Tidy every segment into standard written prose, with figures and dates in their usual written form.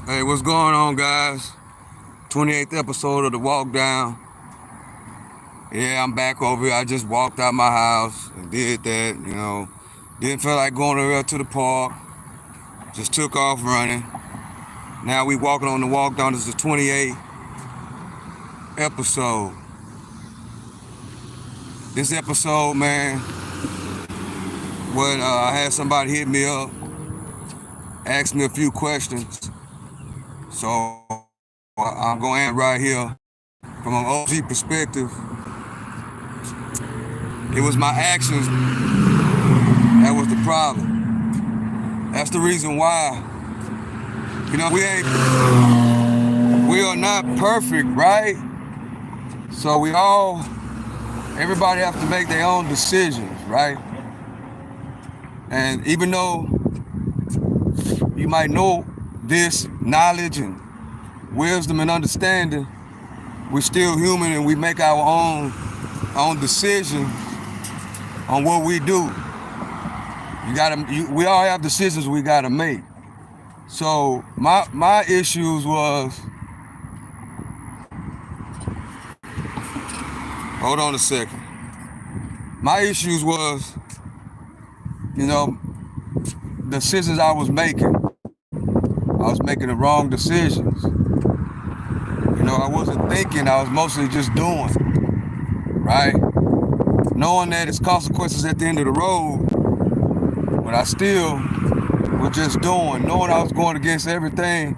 Hey, what's going on, guys? 28th episode of the Walk Down. Yeah, I'm back over here. I just walked out my house and did that. Didn't feel like going over to the park. Just took off running. Now we walking on the walk down. This is the 28th episode. This episode, man, I had somebody hit me up, ask me a few questions. So I'm going to end right here from an OG perspective. It was my actions that was the problem. That's the reason why. We are not perfect, right? So everybody have to make their own decisions, right? And even though you might know this knowledge and wisdom and understanding, we're still human and we make our own decision on what we do. We all have decisions we gotta make. So my issues was, hold on a second. My issues was, the decisions I was making. I was making the wrong decisions. I wasn't thinking, I was mostly just doing, right? Knowing that it's consequences at the end of the road, but I still was just doing, knowing I was going against everything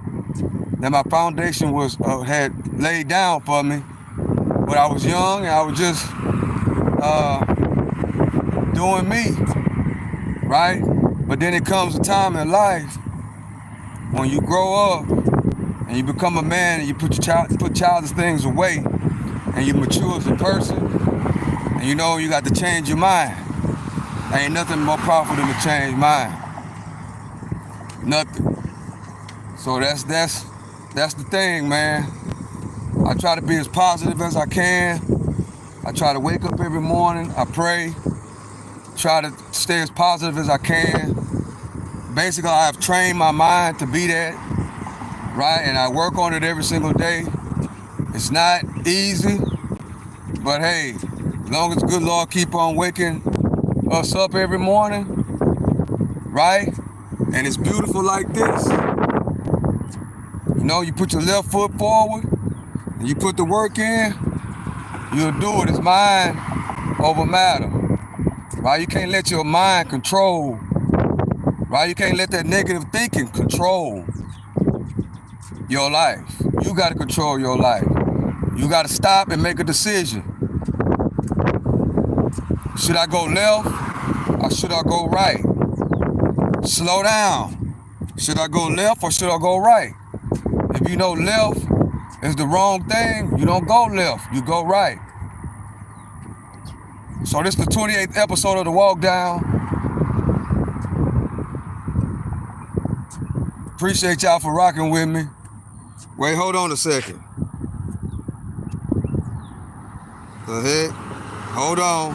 that my foundation had laid down for me. But I was young and I was just doing me, right? But then it comes a time in life when you grow up and you become a man and you put childish things away and you mature as a person, and you got to change your mind. There ain't nothing more powerful than to change mind. Nothing. So that's the thing, man. I try to be as positive as I can. I try to wake up every morning. I pray. Try to stay as positive as I can. Basically, I have trained my mind to be that, right? And I work on it every single day. It's not easy, but hey, as long as the good Lord keep on waking us up every morning, right? And it's beautiful like this. You put your left foot forward and you put the work in, you'll do it. It's mind over matter, right? You can't let your mind control, right? You can't let that negative thinking control your life. You got to control your life. You got to stop and make a decision. Should I go left or should I go right? Slow down. Should I go left or should I go right? If you know left is the wrong thing, you don't go left, you go right. So this is the 28th episode of the Walk Down. Appreciate y'all for rocking with me. Wait, hold on a second. Go ahead. Hold on.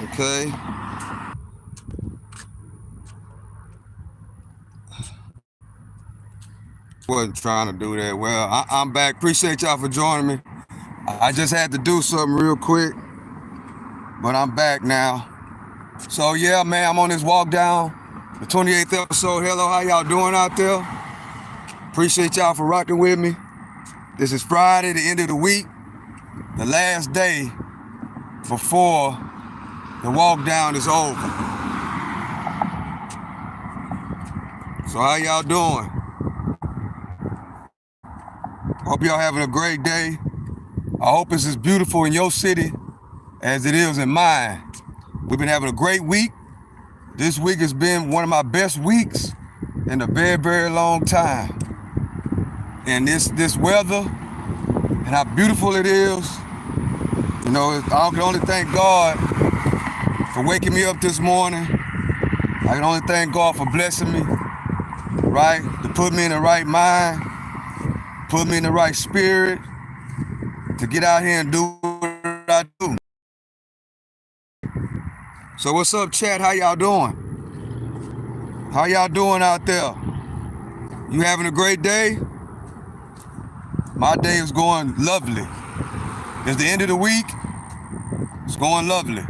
Okay. Wasn't trying to do that. Well, I'm back. Appreciate y'all for joining me. I just had to do something real quick, but I'm back now. So yeah, man, I'm on this walk down, the 28th episode. Hello, how y'all doing out there? Appreciate y'all for rocking with me. This is Friday, the end of the week, the last day before the walk down is over. So how y'all doing? Hope y'all having a great day. I hope it's as beautiful in your city as it is in mine. We've been having a great week. This week has been one of my best weeks in a very, very long time. And this weather and how beautiful it is, I can only thank God for waking me up this morning. I can only thank God for blessing me, right? To put me in the right mind, put me in the right spirit, to get out here and do what I do. So what's up, chat? How y'all doing? How y'all doing out there? You having a great day? My day is going lovely. It's the end of the week. It's going lovely.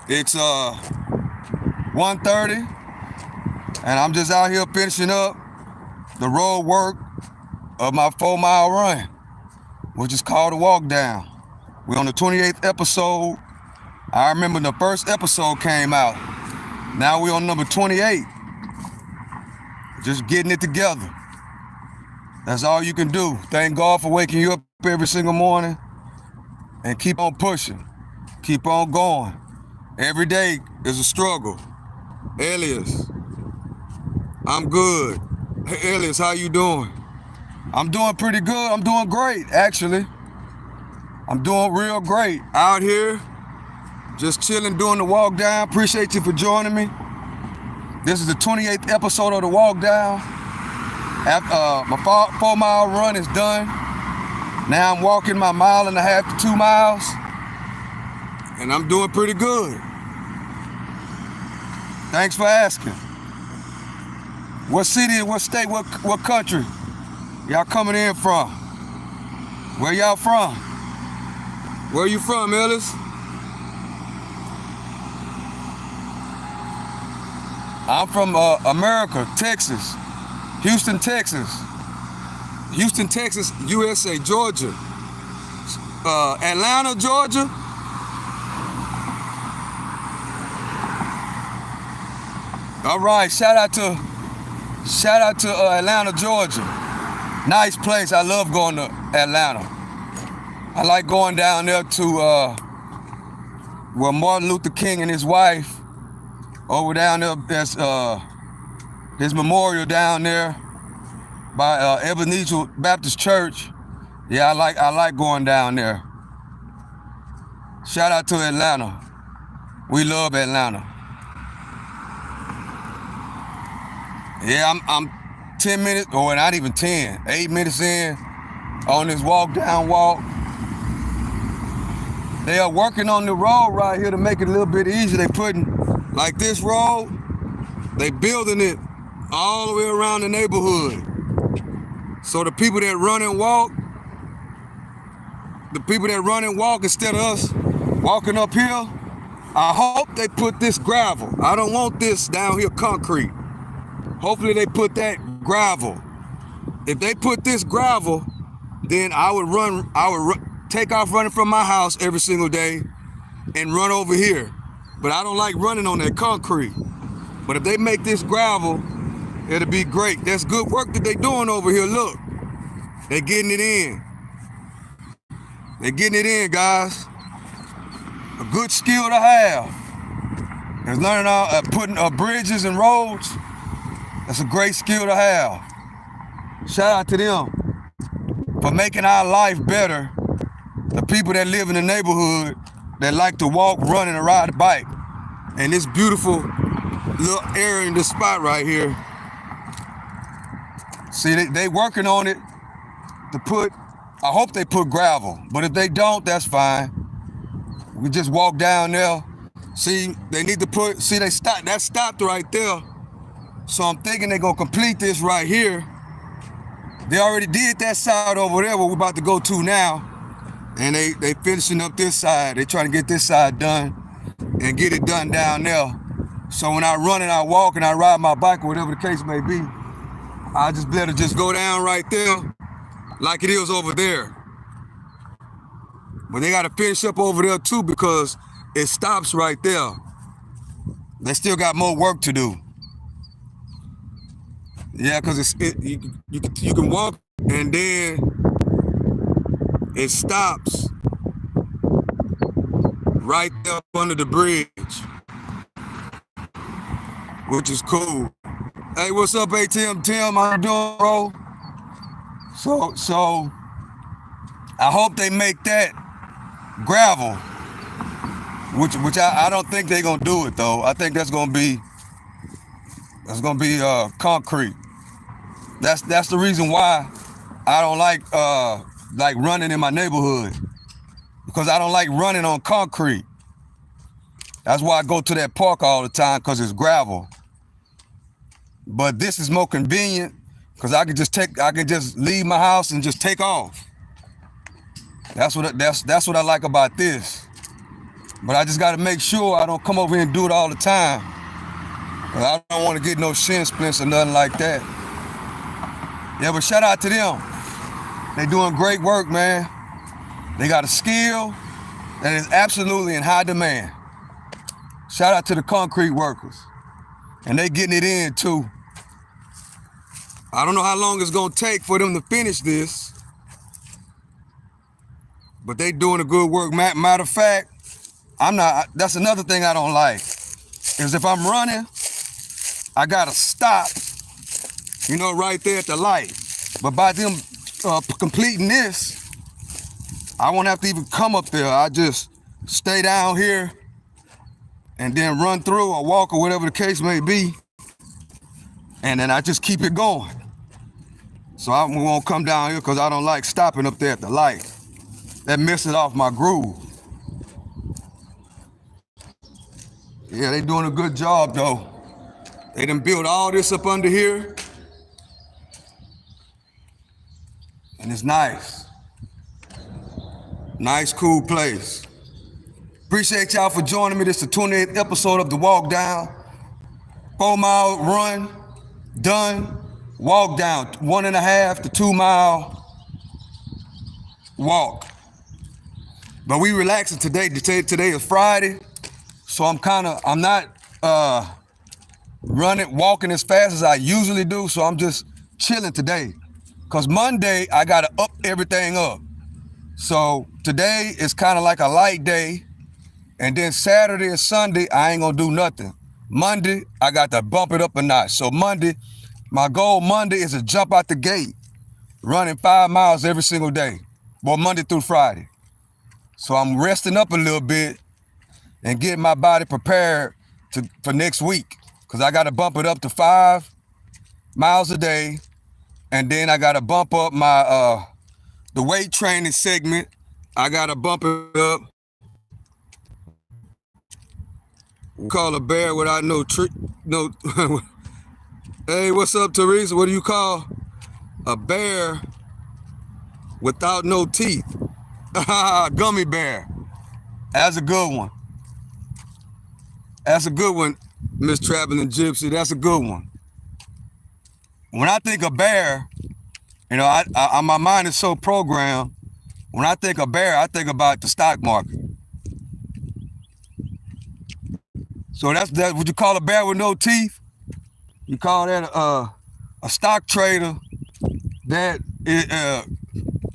It's 1:30, and I'm just out here finishing up the road work of my 4-mile run, which is called a walk down. We're on the 28th episode. I remember the first episode came out. Now we're on number 28. Just getting it together. That's all you can do. Thank God for waking you up every single morning and keep on pushing. Keep on going. Every day is a struggle. Elias, I'm good. Hey, Elias, how you doing? I'm doing pretty good. I'm doing great, actually. I'm doing real great. Out here, just chilling, doing the walk down. Appreciate you for joining me. This is the 28th episode of the walk down. After, my 4-mile run is done. Now I'm walking my 1.5 to 2 miles. And I'm doing pretty good. Thanks for asking. What city, what state, what country y'all coming in from? Where y'all from? Where you from, Ellis? I'm from America, Texas. Houston, Texas. Houston, Texas, USA, Georgia. Atlanta, Georgia. All right, shout out to Atlanta, Georgia. Nice place. I love going to Atlanta. I like going down there to where Martin Luther King and his wife, over down there, there's his memorial down there by Ebenezer Baptist Church. Yeah, I like going down there. Shout out to Atlanta. We love Atlanta. Yeah, I'm 10 minutes, or not even 10, 8 minutes in on this walk down walk. They are working on the road right here to make it a little bit easier. They putting, like this road, they building it all the way around the neighborhood. So the people that run and walk, instead of us walking uphill, I hope they put this gravel. I don't want this down here concrete. Hopefully they put that gravel. If they put this gravel, then I would take off running from my house every single day and run over here. But I don't like running on that concrete. But if they make this gravel, it'll be great. That's good work that they doing over here. Look, they're getting it in. They're getting it in, guys. A good skill to have. There's learning all putting bridges and roads. That's a great skill to have. Shout out to them for making our life better. The people that live in the neighborhood that like to walk, run, and ride a bike. And this beautiful little area in this spot right here. See, they working on it to put, I hope they put gravel. But if they don't, that's fine. We just walk down there. See, they need to put, see, that stopped right there. So I'm thinking they're gonna complete this right here. They already did that side over there where we're about to go to now. And they finishing up this side. They trying to get this side done and get it done down there. So when I run and I walk and I ride my bike or whatever the case may be, I just better just go down right there like it is over there. But they gotta finish up over there too because it stops right there. They still got more work to do. Yeah, because you can walk and then it stops right there up under the bridge, which is cool. Hey, what's up, ATM Tim? How you doing, bro? So I hope they make that gravel, which I don't think they're gonna do it though. I think that's gonna be concrete. That's the reason why I don't like running in my neighborhood, because I don't like running on concrete. That's why I go to that park all the time, because it's gravel. But this is more convenient because I can just leave my house and just take off. That's what I like about this. But I just got to make sure I don't come over here and do it all the time. I don't want to get no shin splints or nothing like that. Yeah, but shout out to them. They doing great work, man. They got a skill that is absolutely in high demand. Shout out to the concrete workers. And they getting it in too. I don't know how long it's gonna take for them to finish this, but they doing a good work. Matter of fact, that's another thing I don't like, is if I'm running, I gotta stop, right there at the light. But by them completing this, I won't have to even come up there. I just stay down here and then run through or walk or whatever the case may be. And then I just keep it going. So I won't come down here because I don't like stopping up there at the light. That messes off my groove. Yeah, they doing a good job though. They done built all this up under here. And it's nice. Nice, cool place. Appreciate y'all for joining me. This is the 28th episode of The Walk Down. 4-mile run, done. Walk down, 1.5 to 2 mile walk. But we relaxing today. Today is Friday. So I'm not walking as fast as I usually do. So I'm just chilling today. Cause Monday, I gotta up everything up. So today is kind of like a light day. And then Saturday and Sunday, I ain't gonna do nothing. Monday, I got to bump it up a notch. So Monday, my goal Monday is to jump out the gate, running 5 miles every single day. Well, Monday through Friday. So I'm resting up a little bit and getting my body prepared for next week. Cause I gotta bump it up to 5 miles a day. And then I gotta bump up my the weight training segment. I gotta bump it up. We call a bear without no. Hey, what's up, Teresa? What do you call a bear without no teeth? Gummy bear. That's a good one. That's a good one, Miss Traveling Gypsy. That's a good one. When I think of bear, my mind is so programmed. When I think of bear, I think about the stock market. So that's what you call a bear with no teeth. You call that a stock trader that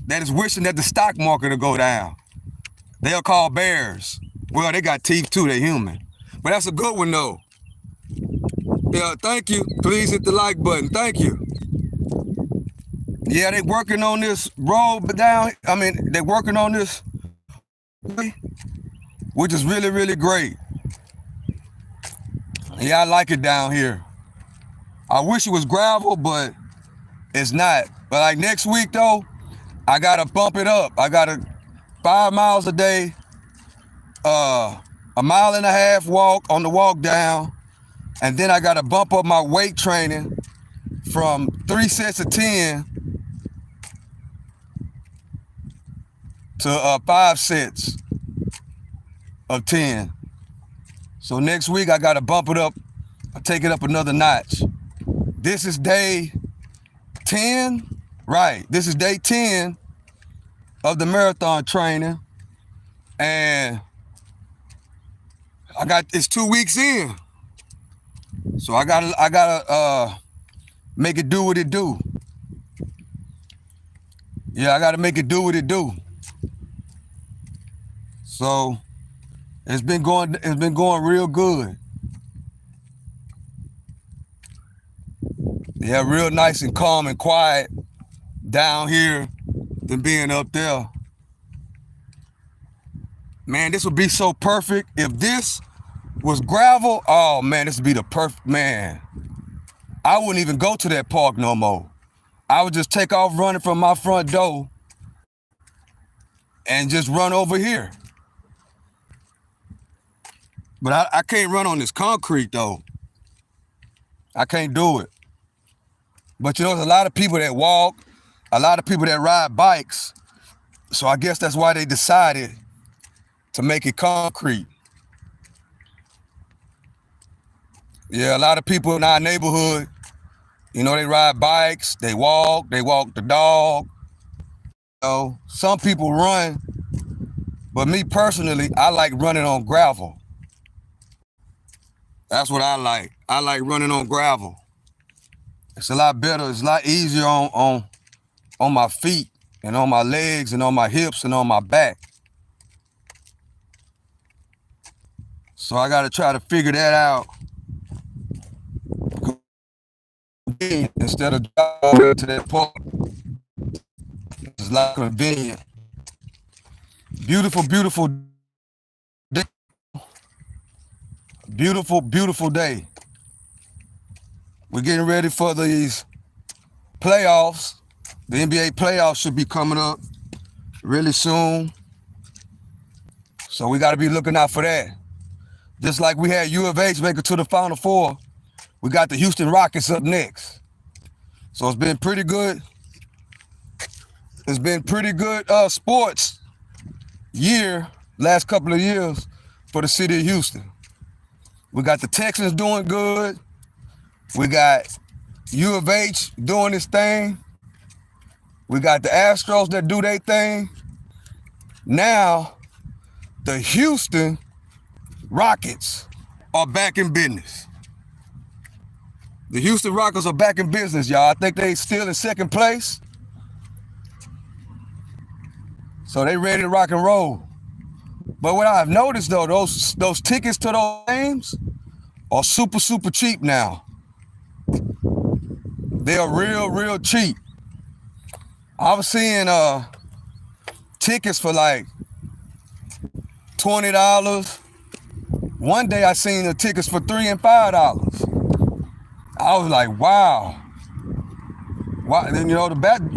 is wishing that the stock market will go down. They'll call bears. Well, they got teeth too. They're human. But that's a good one though. Yeah, thank you. Please hit the like button. Thank you. Yeah, they working on this road down. They're working on this, which is really, really great. Yeah, I like it down here. I wish it was gravel, but it's not. But like next week though, I gotta bump it up. I gotta 5 miles a day, 1.5 miles walk on the walk down, and then I gotta bump up my weight training from 3 sets of 10 to 5 sets of 10. So next week I gotta bump it up, take it up another notch. This is day 10, right? This is day 10 of the marathon training, and it's 2 weeks in. So I gotta make it do what it do. Yeah, I gotta make it do what it do. So it's been going real good. Yeah, real nice and calm and quiet down here than being up there. Man, this would be so perfect. If this was gravel, oh man, this would be the perfect, man. I wouldn't even go to that park no more. I would just take off running from my front door and just run over here. But I can't run on this concrete though. I can't do it. But you know, there's a lot of people that walk, a lot of people that ride bikes. So I guess that's why they decided to make it concrete. Yeah, a lot of people in our neighborhood, you know, they ride bikes, they walk the dog. You know, some people run, but me personally, I like running on gravel. That's what I like. I like running on gravel. It's a lot better. It's a lot easier on my feet and on my legs and on my hips and on my back. So I got to try to figure that out instead of driving to that park. It's a lot convenient. Beautiful, beautiful day. Beautiful, beautiful day. We're getting ready for these playoffs. The NBA playoffs should be coming up really soon. So we got to be looking out for that. Just like we had U of H make it to the Final Four, we got the Houston Rockets up next. So it's been pretty good. It's been pretty good sports year, last couple of years for the city of Houston. We got the Texans doing good. We got U of H doing its thing. We got the Astros that do their thing. Now, the Houston Rockets are back in business. The Houston Rockets are back in business, y'all. I think they still in second place. So they ready to rock and roll. But what I've noticed though, those tickets to those games are super, super cheap now. They are real, real cheap. I was seeing tickets for like $20. One day I seen the tickets for $3 and $5. I was like, wow. Why? Then you know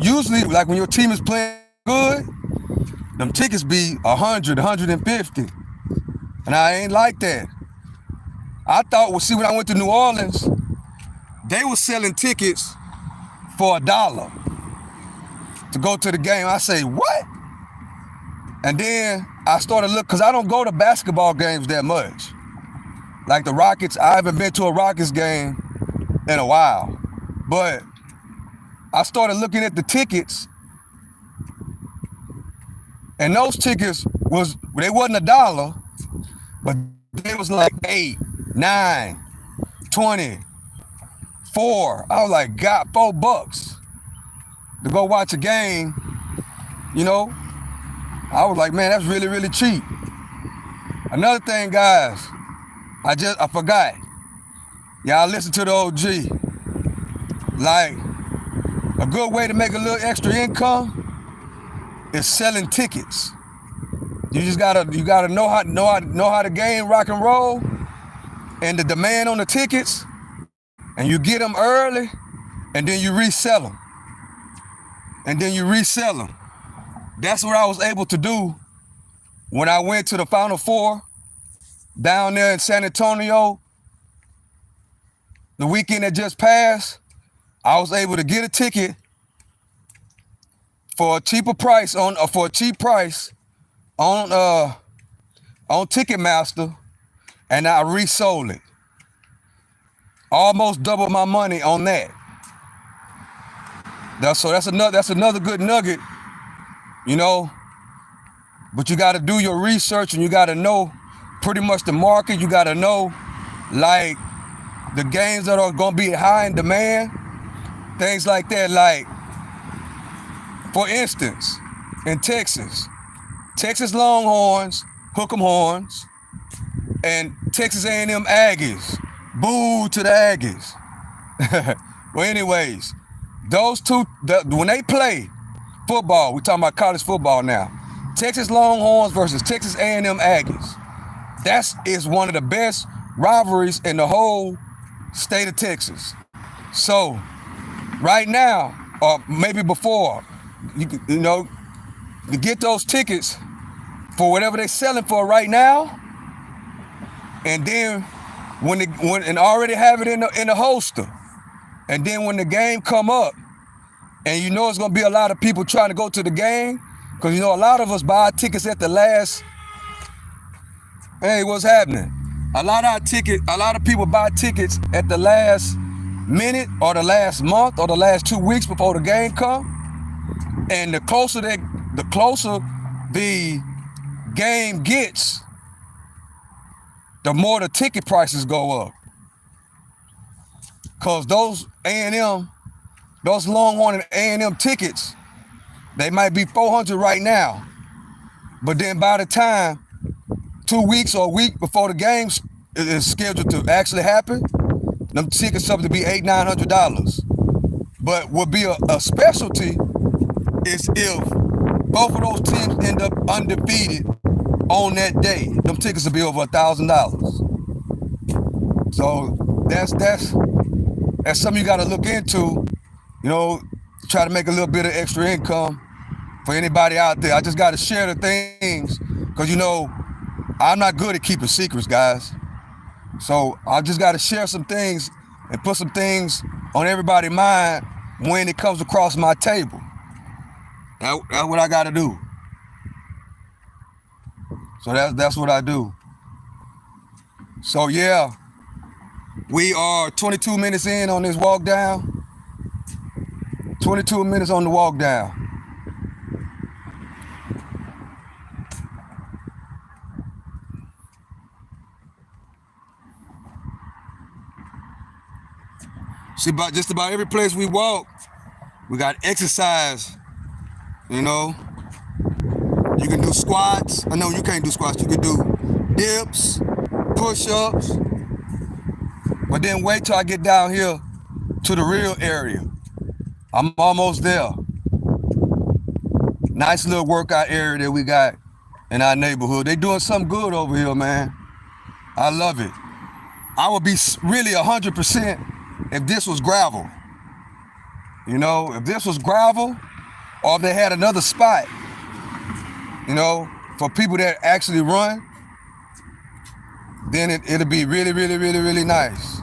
usually like when your team is playing good, them tickets be 100, 150. And I ain't like that. I thought, well, see, when I went to New Orleans, they were selling tickets for $1 to go to the game. I say, what? And then I started looking, because I don't go to basketball games that much. Like the Rockets, I haven't been to a Rockets game in a while. But I started looking at the tickets, and those tickets wasn't $1, but they was like 8, 9, 20, 4. I was like, God, $4 to go watch a game, you know? I was like, man, that's really, really cheap. Another thing, guys, I forgot. Y'all listen to the OG. Like, a good way to make a little extra income is selling tickets. You just gotta know how the game rock and roll and the demand on the tickets, and you get them early, and then you resell them. That's what I was able to do when I went to the Final Four down there in San Antonio the weekend that just passed. I was able to get a ticket for a cheap price on Ticketmaster, and I resold it. Almost doubled my money on that. So that's another good nugget, you know. But you got to do your research, and you got to know pretty much the market. You got to know like the games that are going to be high in demand, things like that. Like, for instance, in Texas Longhorns, Hook'em Horns, and Texas A&M Aggies. Boo to the Aggies. Well, anyways, those two, when they play football, we're talking about college football now, Texas Longhorns versus Texas A&M Aggies. That is one of the best rivalries in the whole state of Texas. So, right now, or maybe before, you know, to get those tickets for whatever they're selling for right now, and then and already have it in the holster. And then when the game come up, and you know it's gonna be a lot of people trying to go to the game, because you know a lot of us buy tickets at the last. Hey, what's happening? A lot of people buy tickets at the last minute or the last month or the last 2 weeks before the game come. And the closer the game gets, the more the ticket prices go up. Cause those Longhorn and A&M tickets, they might be $400 right now, but then by the time 2 weeks or a week before the game is scheduled to actually happen, them tickets up to be $800-900. But what be a specialty is if both of those teams end up undefeated on that day, them tickets will be over $1,000. So that's something you got to look into, you know, try to make a little bit of extra income for anybody out there. I just got to share the things, because, you know, I'm not good at keeping secrets, guys. So I just got to share some things and put some things on everybody's mind when it comes across my table. That's what I got to do. So that's what I do. So yeah, we are 22 minutes in on this walk down. 22 minutes on the walk down. See, just about every place we walk, we got exercise, you know. You can do squats. I know you can't do squats. You can do dips, push-ups. But then wait till I get down here to the real area. I'm almost there. Nice little workout area that we got in our neighborhood. They doing something good over here, man. I love it. I would be really 100% if this was gravel. You know, if this was gravel, or if they had another spot, you know, for people that actually run, then it'll be really, really, really, really nice.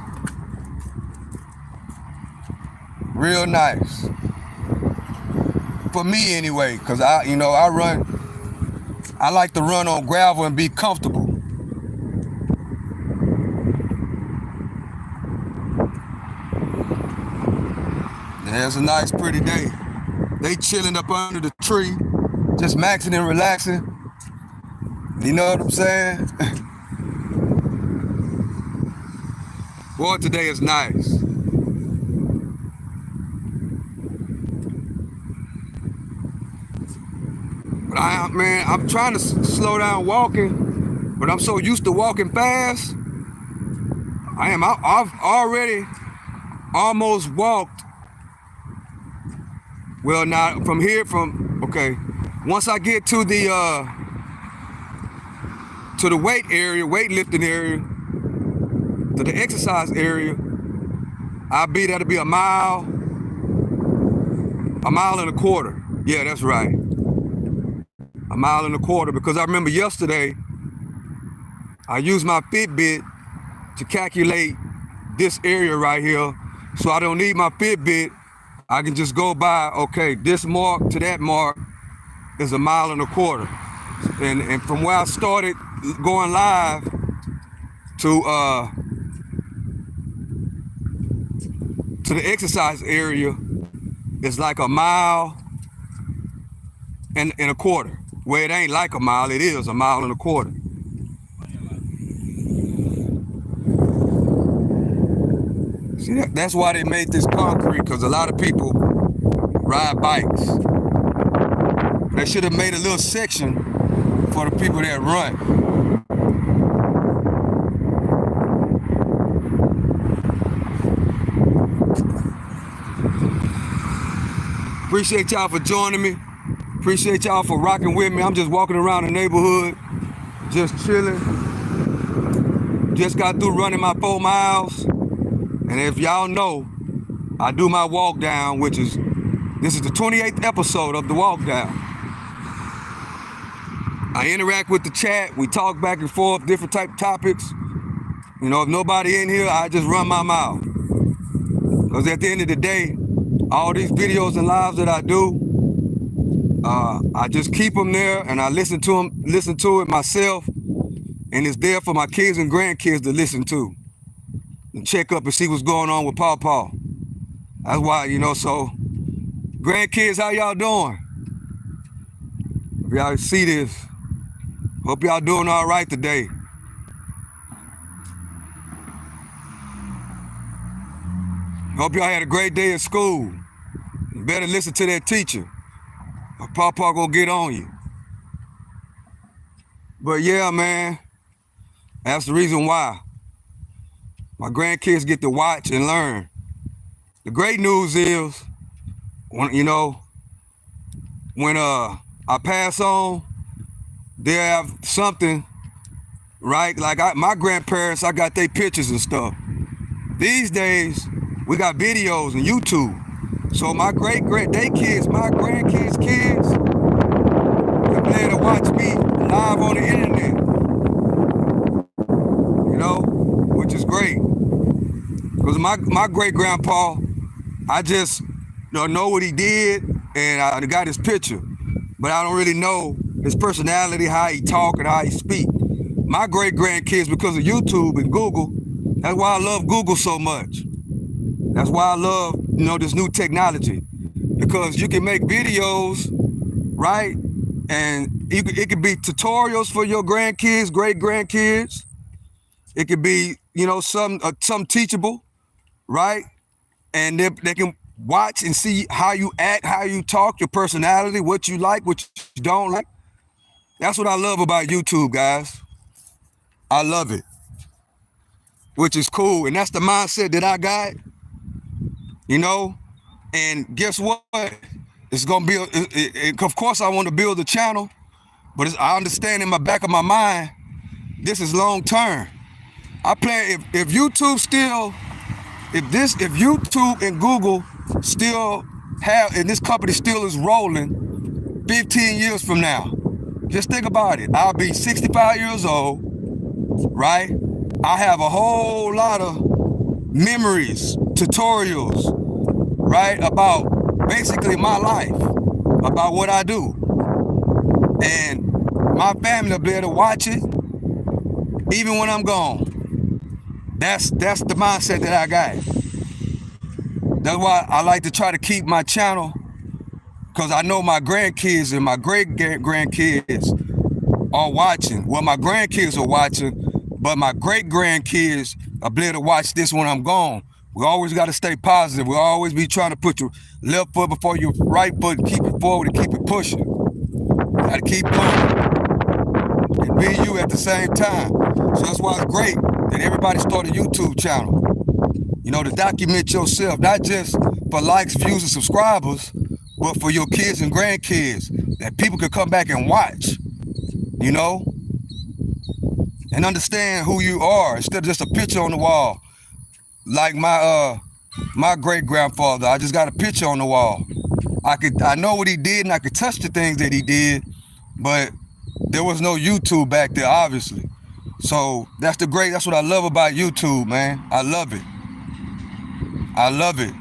Real nice. For me anyway, because I like to run on gravel and be comfortable. Yeah, it's a nice, pretty day. They chilling up under the tree, just maxing and relaxing. You know what I'm saying? Boy, today is nice. But I'm trying to slow down walking, but I'm so used to walking fast. I've already almost walked. Well, now okay. Once I get to the weightlifting area, to the exercise area, that'll be a mile and a quarter. Yeah, that's right. A mile and a quarter, because I remember yesterday, I used my Fitbit to calculate this area right here, so I don't need my Fitbit. I can just go by, okay, this mark to that mark is a mile and a quarter. And from where I started going live to the exercise area is like a mile and a quarter. Well, it ain't like a mile, it is a mile and a quarter. See, that's why they made this concrete, because a lot of people ride bikes. They should have made a little section for the people that run. Appreciate y'all for joining me. Appreciate y'all for rocking with me. I'm just walking around the neighborhood, just chilling. Just got through running my 4 miles. And if y'all know, I do my walk down, this is the 28th episode of the walk down. I interact with the chat. We talk back and forth, different type topics. You know, if nobody in here, I just run my mouth. Because at the end of the day, all these videos and lives that I do, I just keep them there and I listen to it myself, and it's there for my kids and grandkids to listen to and check up and see what's going on with Paw. That's why, you know, so grandkids, how y'all doing? If y'all see this, hope y'all doing all right today. Hope y'all had a great day at school. You better listen to that teacher, or Paw gonna get on you. But yeah, man, that's the reason why my grandkids get to watch and learn. The great news is, when I pass on, they'll have something, right? Like my grandparents, I got their pictures and stuff. These days, we got videos and YouTube. So my grandkids kids, can be able to watch me live on the internet, you know, which is great. Because my great-grandpa, I just know what he did, and I got his picture, but I don't really know his personality, how he talk and how he speak. My great-grandkids, because of YouTube and Google, that's why I love Google so much. That's why I love, this new technology, because you can make videos, right? And it could be tutorials for your grandkids, great-grandkids. It could be, some teachable, right? And they can watch and see how you act, how you talk, your personality, what you like, what you don't like. That's what I love about YouTube, guys. I love it, which is cool. And that's the mindset that I got, and guess what? It's going to be, of course, I want to build a channel, but I understand in my back of my mind, this is long term. I plan, if YouTube and Google still have, and this company still is rolling 15 years from now, just think about it. I'll be 65 years old, right? I have a whole lot of memories, tutorials, right, about basically my life, about what I do. And my family will be able to watch it even when I'm gone. That's the mindset that I got. That's why I like to try to keep my channel, because I know my grandkids and my great-grandkids are watching. Well, my grandkids are watching, but my great-grandkids are able to watch this when I'm gone. We always got to stay positive. We always be trying to put your left foot before your right foot and keep it forward and keep it pushing. Got to keep going and be you at the same time. So that's why it's great that everybody start a YouTube channel, to document yourself, not just for likes, views, and subscribers, but for your kids and grandkids, that people can come back and watch, and understand who you are instead of just a picture on the wall. Like my great-grandfather, I just got a picture on the wall. I know what he did, and I could touch the things that he did, but there was no YouTube back there, obviously. So that's what I love about YouTube, man. I love it. I love it.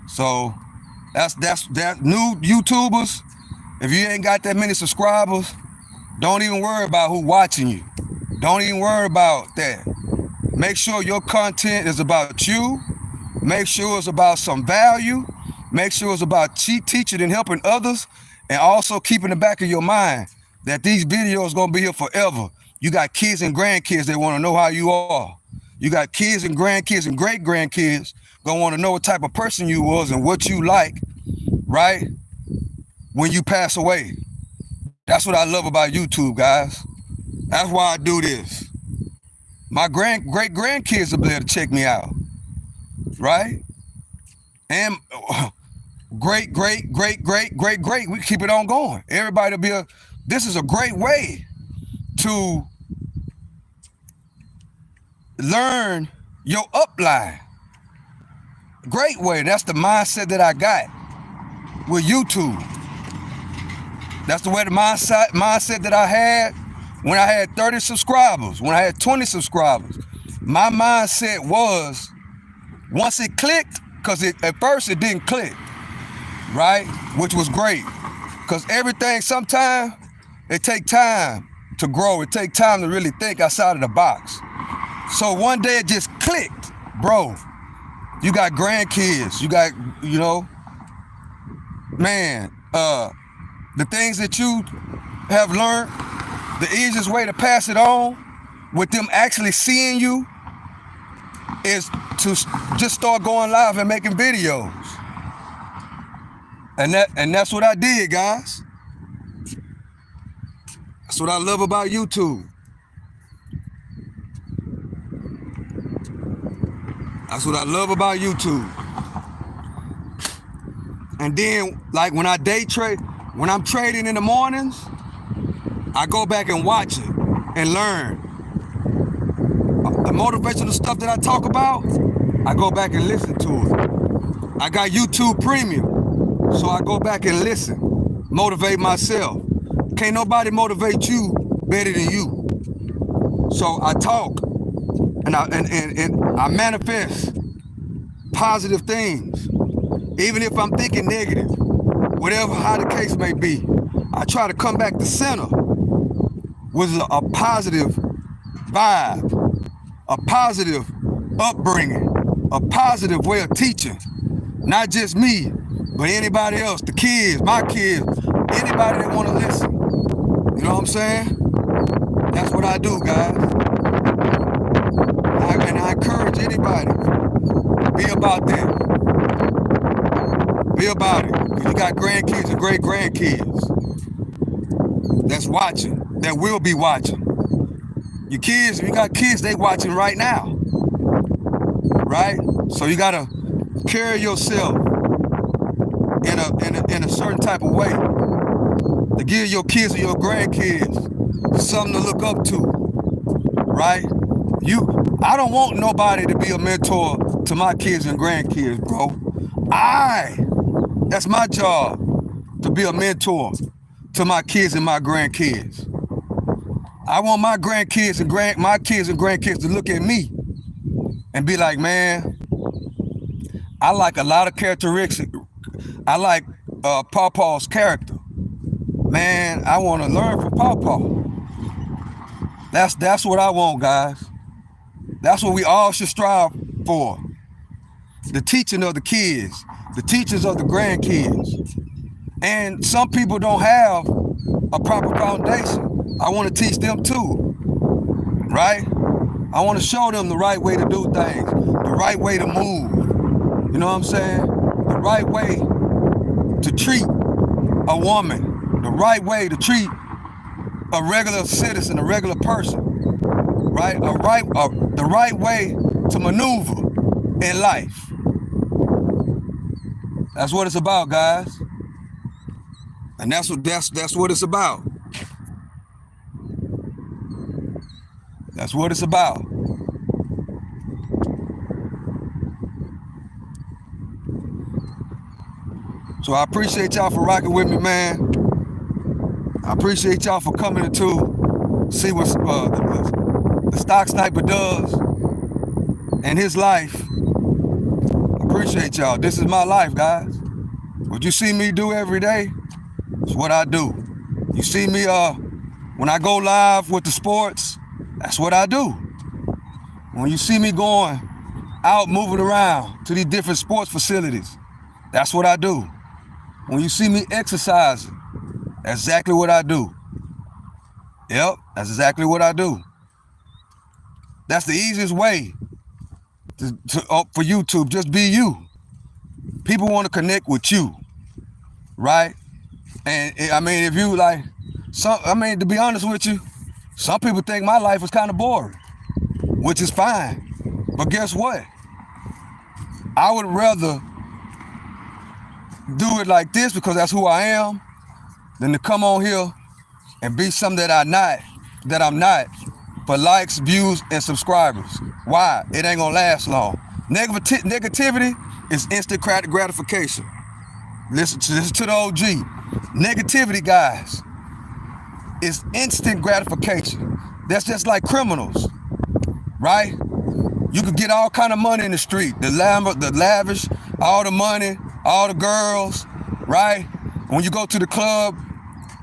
So that's that. New YouTubers, if you ain't got that many subscribers, don't even worry about who watching you. Don't even worry about that. Make sure your content is about you. Make sure it's about some value. Make sure it's about teaching and helping others, and also keep in the back of your mind that these videos gonna be here forever. You got kids and grandkids that want to know how you are. You got kids and grandkids and great-grandkids gonna want to know what type of person you was and what you like, right, when you pass away. That's what I love about YouTube, guys. That's why I do this. My great-grandkids will be able to check me out, right? And great, we keep it on going. Everybody will be this is a great way to learn your upline. Great way. That's the mindset that I got with YouTube. That's the way the mindset that I had when I had 30 subscribers, when I had 20 subscribers, my mindset was, once it clicked, because at first it didn't click, right? Which was great. Because everything, sometimes, it take time to grow. It take time to really think outside of the box. So one day it just clicked, bro. You got grandkids. You got, man, the things that you have learned, the easiest way to pass it on with them actually seeing you is to just start going live and making videos. And that's what I did, guys. That's what I love about YouTube. That's what I love about YouTube. And then, like when I day trade, when I'm trading in the mornings, I go back and watch it and learn. The motivational stuff that I talk about, I go back and listen to it. I got YouTube Premium, so I go back and listen, motivate myself. Can't nobody motivate you better than you. So I talk and I manifest positive things. Even if I'm thinking negative, whatever, how the case may be, I try to come back to center with a positive vibe, a positive upbringing, a positive way of teaching. Not just me, but anybody else, the kids, my kids, anybody that want to listen. You know what I'm saying? That's what I do, guys. And I encourage anybody, be about that. Be about it. Because you got grandkids and great grandkids that's watching, that will be watching. Your kids, if you got kids, they watching right now. Right? So you gotta carry yourself in a certain type of way to give your kids or your grandkids something to look up to. Right? I don't want nobody to be a mentor to my kids and grandkids, bro. That's my job, to be a mentor to my kids and my grandkids. I want my grandkids and my kids and grandkids to look at me and be like, man, I like a lot of characteristics. I like Pawpaw's character. Man, I want to learn from Pawpaw. That's what I want, guys. That's what we all should strive for. The teaching of the kids, the teachers of the grandkids. And some people don't have a proper foundation. I want to teach them too, right? I want to show them the right way to do things, the right way to move. You know what I'm saying? The right way to treat a woman, the right way to treat a regular citizen, a regular person, right? The right way to maneuver in life. That's what it's about, guys. And that's what it's about. That's what it's about. So I appreciate y'all for rocking with me, man. I appreciate y'all for coming to see what the Stock Sniper does in his life. I appreciate y'all. This is my life, guys. What you see me do every day is what I do. You see me when I go live with the sports, that's what I do. When you see me going out moving around to these different sports facilities, that's what I do. When you see me exercising, that's exactly what I do. Yep, that's exactly what I do. That's the easiest way for YouTube. Just be you. People want to connect with you, right? And I mean, if you like, to be honest with you, some people think my life is kind of boring, which is fine. But guess what? I would rather do it like this because that's who I am than to come on here and be something that I'm not for likes, views, and subscribers. Why? It ain't gonna last long. Negativity is instant gratification. Listen to the OG. Negativity, guys, is instant gratification. That's just like criminals, right? You could get all kind of money in the street, the lavish, all the money, all the girls, right? When you go to the club,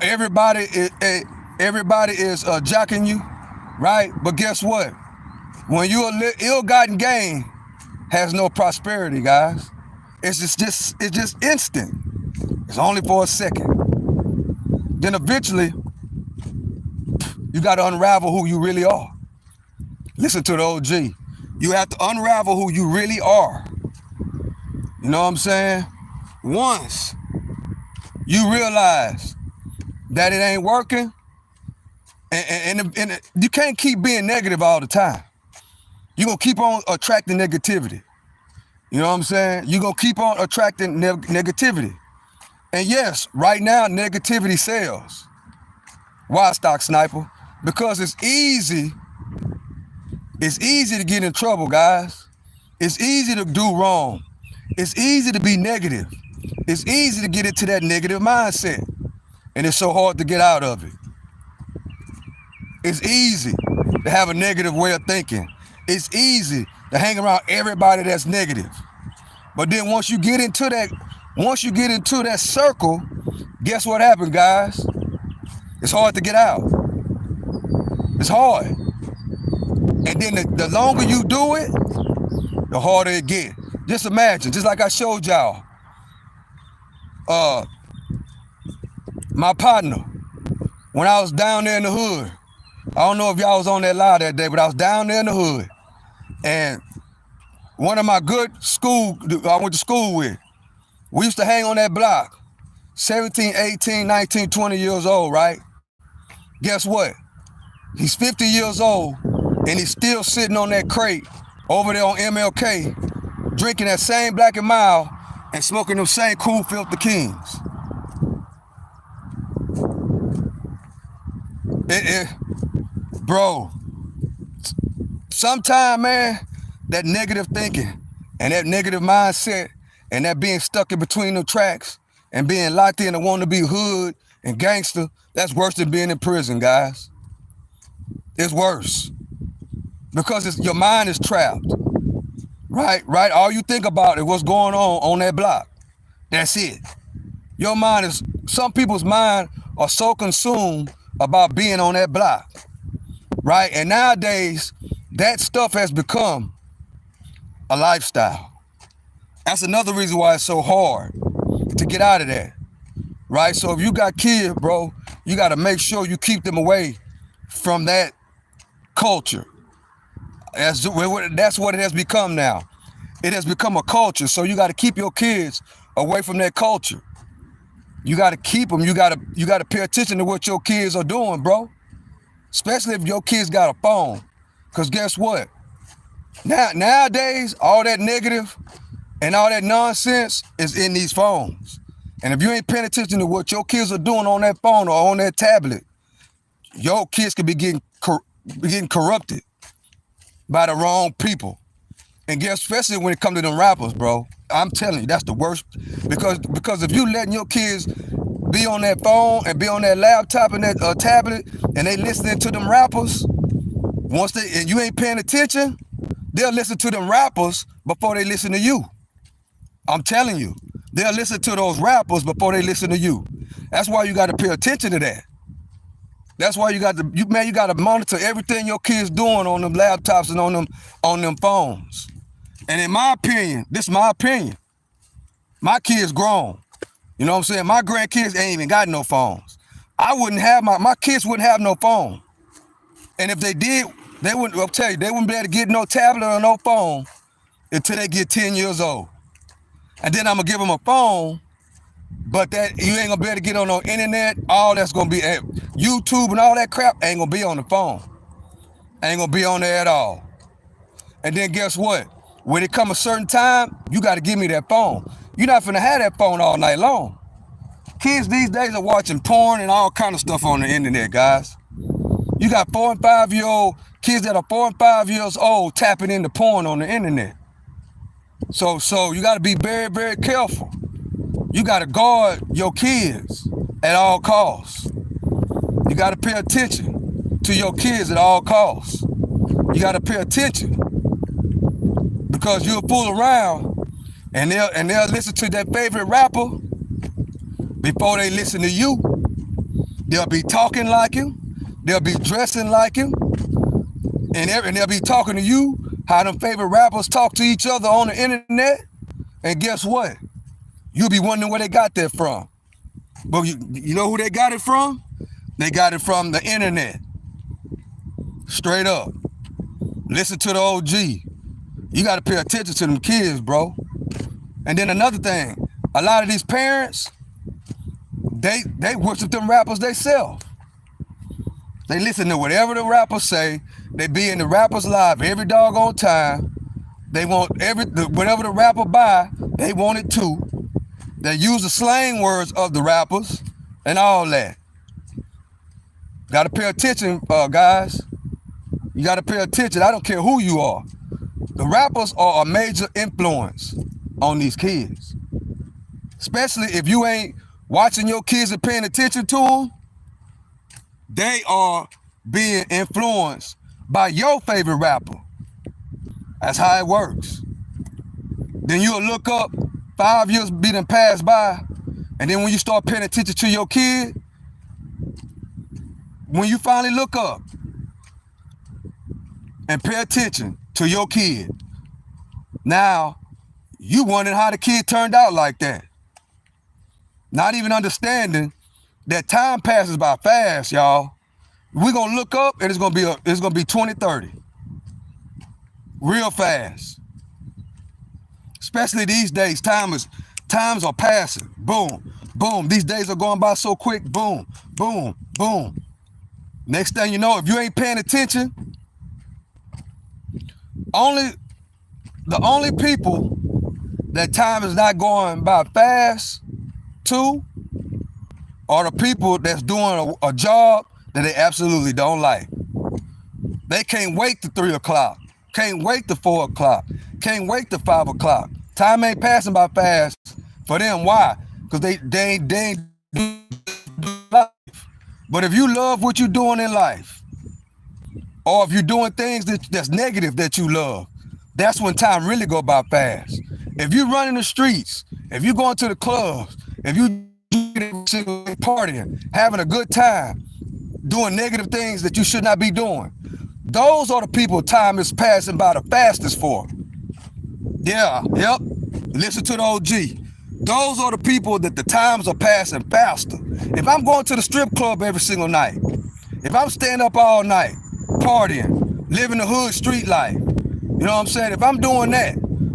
everybody is jacking you, right? But guess what? When you're ill-gotten gain has no prosperity, guys. It's just instant. It's only for a second. Then eventually, you got to unravel who you really are. Listen to the OG. You have to unravel who you really are. You know what I'm saying? Once you realize that it ain't working, and you can't keep being negative all the time. You're going to keep on attracting negativity. You know what I'm saying? You're going to keep on attracting negativity. And yes, right now, negativity sells. Why, Stock Sniper? Because it's easy to get in trouble, guys. It's easy to do wrong. It's easy to be negative. It's easy to get into that negative mindset. And it's so hard to get out of it. It's easy to have a negative way of thinking. It's easy to hang around everybody that's negative. But then once you get into that circle, guess what happens, guys? It's hard to get out. It's hard. And then the longer you do it, the harder it gets. Just imagine, just like I showed y'all, my partner, when I was down there in the hood, I don't know if y'all was on that live that day, but I was down there in the hood. And one of my good I went to school with, we used to hang on that block, 17, 18, 19, 20 years old, right? Guess what? He's 50 years old, and he's still sitting on that crate over there on MLK, drinking that same Black and Mild and smoking them same Cool Filter Kings. Bro, sometime, man, that negative thinking and that negative mindset and that being stuck in between the tracks and being locked in and wanting to be hood and gangster, that's worse than being in prison, guys. It's worse. Because your mind is trapped. Right? All you think about is what's going on that block. That's it. Your mind is, some people's mind are so consumed about being on that block. Right? And nowadays, that stuff has become a lifestyle. That's another reason why it's so hard to get out of that. Right? So if you got kids, bro, you got to make sure you keep them away from that culture. That's what it has become now. It has become a culture. So you got to keep your kids away from that culture. You got to keep them. You got to pay attention to what your kids are doing, bro. Especially if your kids got a phone. Because guess what? Nowadays, all that negative and all that nonsense is in these phones. And if you ain't paying attention to what your kids are doing on that phone or on that tablet, your kids could be getting corrupted by the wrong people. And guess, especially when it comes to them rappers, bro, I'm telling you, that's the worst. Because if you letting your kids be on that phone and be on that laptop and that tablet and they listening to them rappers, and you ain't paying attention, they'll listen to them rappers before they listen to you. I'm telling you, they'll listen to those rappers before they listen to you. That's why you got to pay attention to that. That's why you got to monitor everything your kids doing on them laptops and on them phones. And in my opinion, this is my opinion, my kids grown. You know what I'm saying? My grandkids ain't even got no phones. My kids wouldn't have no phone. And if they did, I'll tell you, they wouldn't be able to get no tablet or no phone until they get 10 years old. And then I'm gonna give them a phone, but that you ain't gonna be able to get on no internet. All that's gonna be at YouTube and all that crap ain't gonna be on the phone. Ain't gonna be on there at all. And then guess what? When it come a certain time, you gotta give me that phone. You're not finna have that phone all night long. Kids these days are watching porn and all kind of stuff on the internet, guys. You got 4 and 5 year old kids that are 4 and 5 years old tapping into porn on the internet. So you gotta be very, very careful. You gotta guard your kids at all costs. You got to pay attention to your kids at all costs. You got to pay attention because you'll fool around and they'll listen to their favorite rapper before they listen to you. They'll be talking like him. They'll be dressing like him. And they'll be talking to you how them favorite rappers talk to each other on the internet. And guess what? You'll be wondering where they got that from. But you know who they got it from? They got it from the internet. Straight up. Listen to the OG. You got to pay attention to them kids, bro. And then another thing, a lot of these parents, they worship them rappers themselves. They listen to whatever the rappers say. They be in the rappers live every doggone time. They want whatever the rapper buy, they want it too. They use the slang words of the rappers and all that. Got to pay attention, guys. You got to pay attention. I don't care who you are. The rappers are a major influence on these kids. Especially if you ain't watching your kids and paying attention to them. They are being influenced by your favorite rapper. That's how it works. Then you'll look up, 5 years be done passed by, and then when you start paying attention to your kid, when you finally look up and pay attention to your kid, now you wondering how the kid turned out like that. Not even understanding that time passes by fast, y'all. We're gonna look up and it's gonna be 2030. Real fast. Especially these days, times are passing. Boom, boom. These days are going by so quick. Boom, boom, boom. Next thing you know, if you ain't paying attention, the only people that time is not going by fast to are the people that's doing a job that they absolutely don't like. They can't wait to 3 o'clock. Can't wait to 4 o'clock. Can't wait to 5 o'clock. Time ain't passing by fast for them. Why? Because they ain't do life. But if you love what you're doing in life, or if you're doing things that's negative that you love, that's when time really go by fast. If you running the streets, if you going to the clubs, if you partying, having a good time, doing negative things that you should not be doing, those are the people time is passing by the fastest for. Yeah, yep. Listen to the OG. Those are the people that the times are passing faster. If I'm going to the strip club every single night, if I'm staying up all night, partying, living the hood street life, you know what I'm saying? If I'm doing that,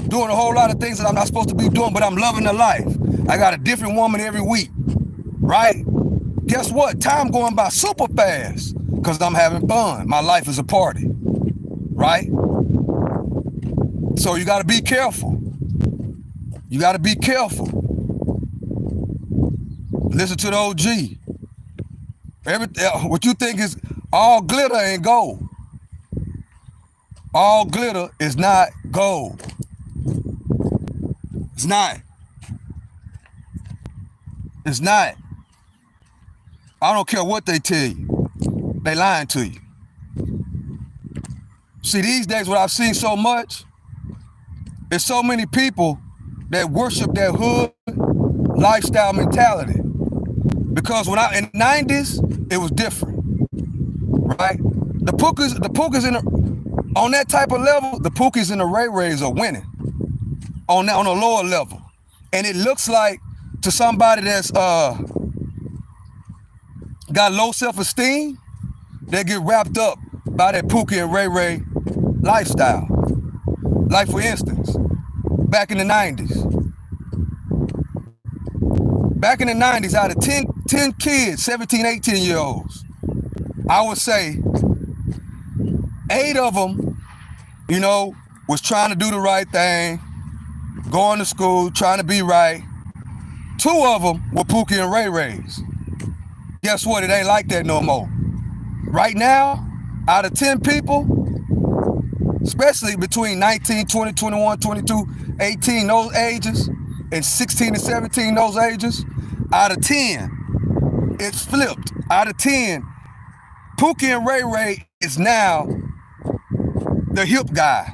doing a whole lot of things that I'm not supposed to be doing, but I'm loving the life. I got a different woman every week, right? Guess what? Time going by super fast because I'm having fun. My life is a party, right? So you got to be careful. You got to be careful. Listen to the OG. What you think is all glitter ain't gold. All glitter is not gold. It's not. It's not. I don't care what they tell you. They lying to you. See, these days what I've seen so much is so many people that worship that hood lifestyle mentality. Because when in the 90s, it was different, right? The Pookies on that type of level, the Pookies and the Ray Rays are winning on a lower level. And it looks like to somebody that's got low self-esteem, they get wrapped up by that Pookie and Ray Ray lifestyle. Like for instance, back in the 90s, out of 10 kids, 17, 18-year-olds, I would say 8 of them, you know, was trying to do the right thing, going to school, trying to be right. 2 of them were Pookie and Ray Rays. Guess what? It ain't like that no more. Right now, out of 10 people, especially between 19, 20, 21, 22, 18, those ages, and 16 and 17, those ages, out of 10, it's flipped. Out of 10, Pookie and Ray Ray is now the hip guy.